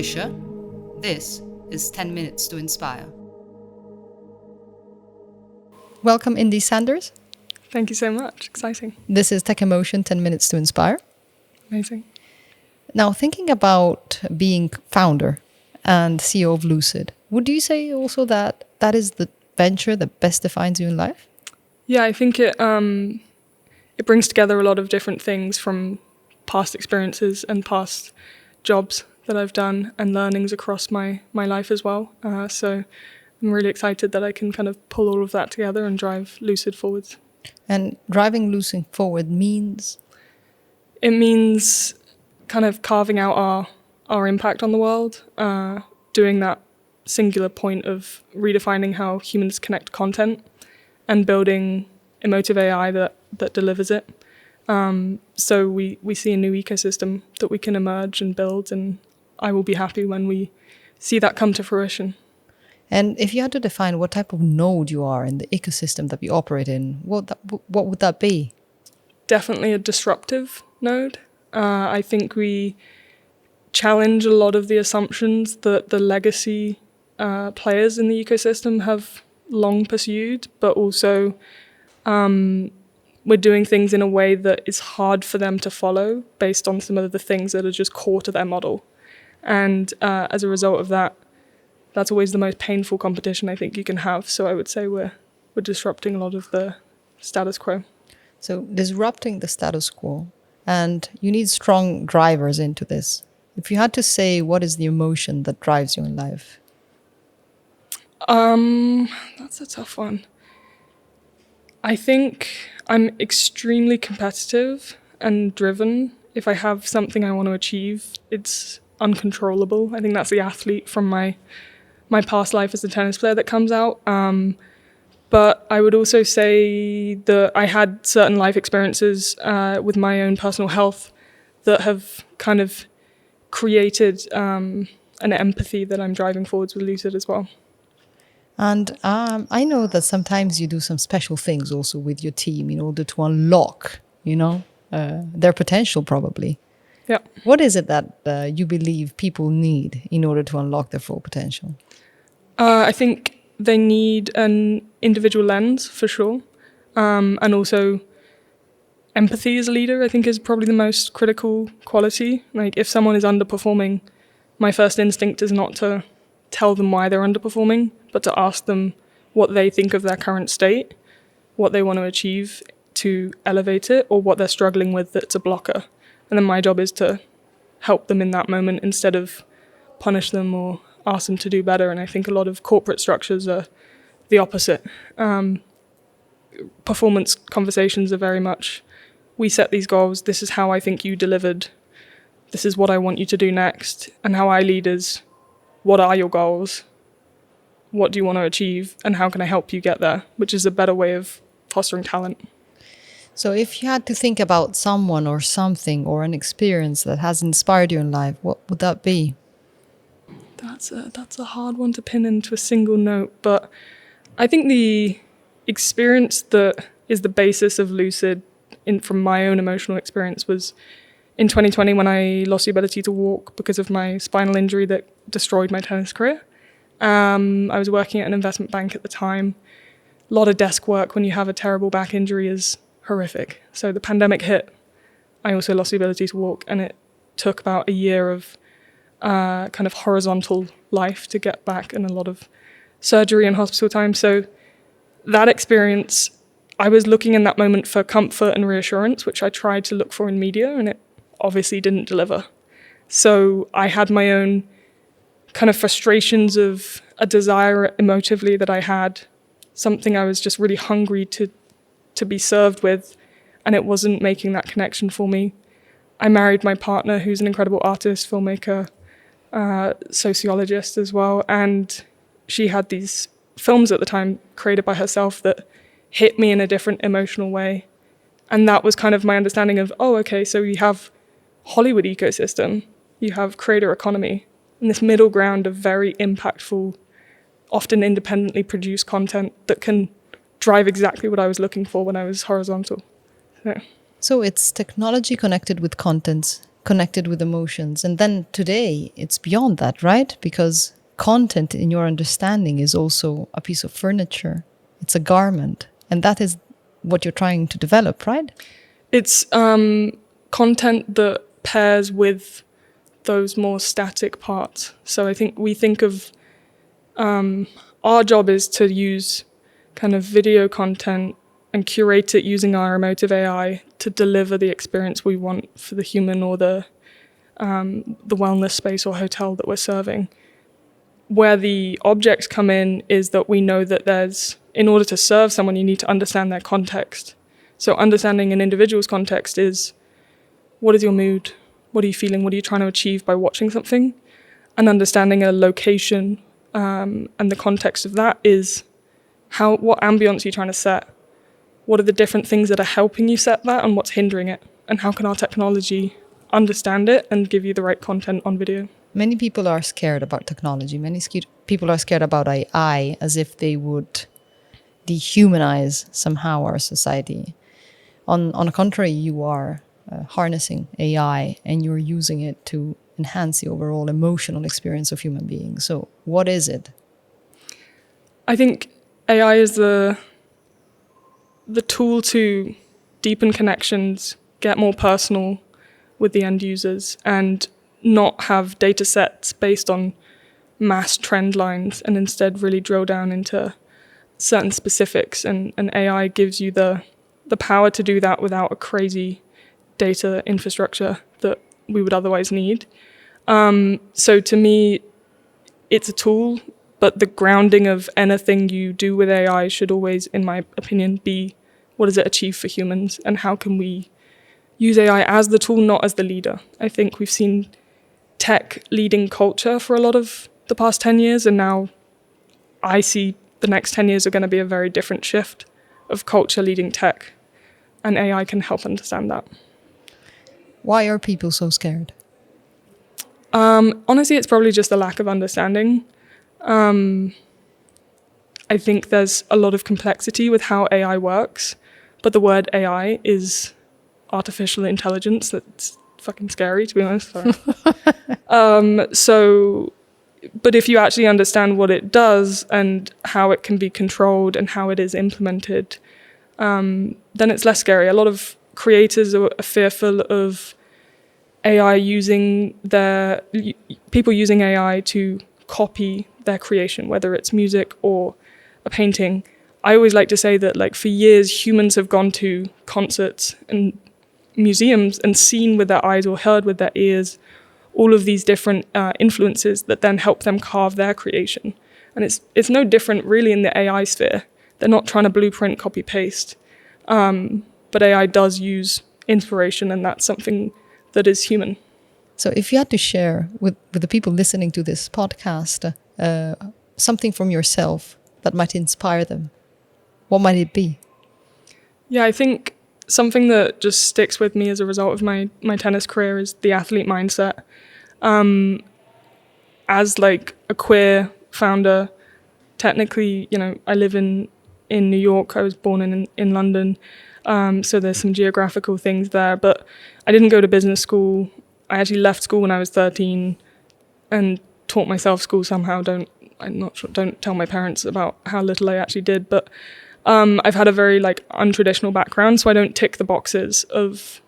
Fischer. This is 10 Minutes to Inspire. Welcome, Indy Sanders. Thank you so much. Exciting. This is Tech.Emotion, 10 Minutes to Inspire. Amazing. Now, thinking about being founder and CEO of Lucid, would you say also that that is the venture that best defines you in life? Yeah, I think it brings together a lot of different things from past experiences and past jobs that I've done and learnings across my life as well. So I'm really excited that I can kind of pull all of that together and drive Lucid forwards. And driving Lucid forward means? It means kind of carving out our impact on the world, doing that singular point of redefining how humans connect content and building emotive AI that delivers it. So we see a new ecosystem that we can emerge and build, and I will be happy when we see that come to fruition. And if you had to define what type of node you are in the ecosystem that we operate in, what would that be? Definitely a disruptive node. I think we challenge a lot of the assumptions that the legacy players in the ecosystem have long pursued, but also we're doing things in a way that is hard for them to follow based on some of the things that are just core to their model. And as a result of that, that's always the most painful competition I think you can have. So I would say we're disrupting a lot of the status quo. So disrupting the status quo, and you need strong drivers into this. If you had to say, what is the emotion that drives you in life? That's a tough one. I think I'm extremely competitive and driven. If I have something I want to achieve, it's uncontrollable. I think that's the athlete from my past life as a tennis player that comes out. But I would also say that I had certain life experiences with my own personal health that have kind of created an empathy that I'm driving forwards with Lucid as well. And I know that sometimes you do some special things also with your team in order to unlock, their potential probably. Yeah. What is it that you believe people need in order to unlock their full potential? I think they need an individual lens for sure. And also empathy as a leader, I think, is probably the most critical quality. Like if someone is underperforming, my first instinct is not to tell them why they're underperforming, but to ask them what they think of their current state, what they want to achieve to elevate it, or what they're struggling with that's a blocker. And then my job is to help them in that moment instead of punish them or ask them to do better. And I think a lot of corporate structures are the opposite. Performance conversations are very much, we set these goals, this is how I think you delivered, this is what I want you to do next, and how I lead is, what are your goals? What do you want to achieve? And how can I help you get there? Which is a better way of fostering talent. So if you had to think about someone or something or an experience that has inspired you in life, what would that be? That's a hard one to pin into a single note, but I think the experience that is the basis of Lucid from my own emotional experience was in 2020 when I lost the ability to walk because of my spinal injury that destroyed my tennis career. I was working at an investment bank at the time. A lot of desk work when you have a terrible back injury is horrific. So the pandemic hit. I also lost the ability to walk, and it took about a year of kind of horizontal life to get back, and a lot of surgery and hospital time. So that experience, I was looking in that moment for comfort and reassurance, which I tried to look for in media, and it obviously didn't deliver. So I had my own kind of frustrations of a desire emotively that I had, something I was just really hungry to be served with, and it wasn't making that connection for me. I married my partner, who's an incredible artist, filmmaker, sociologist as well, and she had these films at the time created by herself that hit me in a different emotional way. And that was kind of my understanding of, so you have Hollywood ecosystem, you have creator economy, and this middle ground of very impactful, often independently produced content that can drive exactly what I was looking for when I was horizontal. So it's technology connected with content connected with emotions. And then today, it's beyond that, right? Because content in your understanding is also a piece of furniture. It's a garment. And that is what you're trying to develop, right? It's content that pairs with those more static parts. So I think we think of our job is to use kind of video content and curate it using our emotive AI to deliver the experience we want for the human or the wellness space or hotel that we're serving. Where the objects come in is that we know that in order to serve someone, you need to understand their context. So understanding an individual's context is, what is your mood? What are you feeling? What are you trying to achieve by watching something? And understanding a location and the context of that is what ambience are you trying to set? What are the different things that are helping you set that and what's hindering it? And how can our technology understand it and give you the right content on video? Many people are scared about technology. Many people are scared about AI as if they would dehumanize somehow our society. On the contrary, you are harnessing AI and you're using it to enhance the overall emotional experience of human beings. So what is it? I think AI is the tool to deepen connections, get more personal with the end users, and not have data sets based on mass trend lines, and instead really drill down into certain specifics. And AI gives you the power to do that without a crazy data infrastructure that we would otherwise need. So to me, it's a tool, but the grounding of anything you do with AI should always, in my opinion, be what does it achieve for humans and how can we use AI as the tool, not as the leader. I think we've seen tech leading culture for a lot of the past 10 years, and now I see the next 10 years are going to be a very different shift of culture leading tech, and AI can help understand that. Why are people so scared? Honestly, it's probably just a lack of understanding. I think there's a lot of complexity with how AI works, but the word AI is artificial intelligence. That's fucking scary, to be honest. But if you actually understand what it does and how it can be controlled and how it is implemented, then it's less scary. A lot of creators are fearful of AI people using AI to copy their creation, whether it's music or a painting. I always like to say that, like, for years, humans have gone to concerts and museums and seen with their eyes or heard with their ears all of these different influences that then help them carve their creation. And it's no different really in the AI sphere. They're not trying to blueprint, copy, paste. But AI does use inspiration, and that's something that is human. So if you had to share with the people listening to this podcast something from yourself that might inspire them, what might it be? Yeah, I think something that just sticks with me as a result of my tennis career is the athlete mindset. As like a queer founder, technically, I live in New York. I was born in London, so there's some geographical things there. But I didn't go to business school. I actually left school when I was 13 and taught myself school somehow. Don't tell my parents about how little I actually did. But I've had a very untraditional background, so I don't tick the boxes of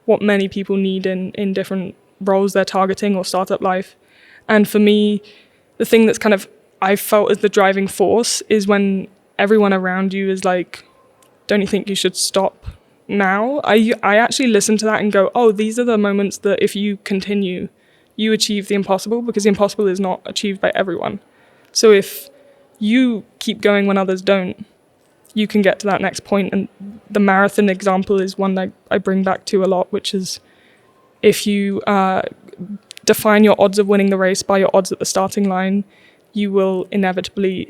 what many people need in different roles they're targeting or startup life. And for me, the thing that's kind of I felt as the driving force is when everyone around you is like, don't you think you should stop now? I actually listen to that and go, oh, these are the moments that if you continue, you achieve the impossible, because the impossible is not achieved by everyone. So if you keep going when others don't, you can get to that next point. And the marathon example is one that I bring back to a lot, which is if you define your odds of winning the race by your odds at the starting line, you will inevitably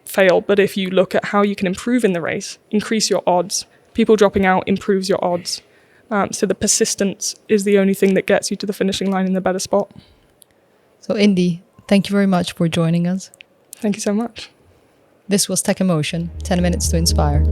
fail. But if you look at how you can improve in the race, increase your odds, people dropping out improves your odds. So the persistence is the only thing that gets you to the finishing line in the better spot. So Indy, thank you very much for joining us. Thank you so much. This was Tech.Emotion, 10 minutes to inspire.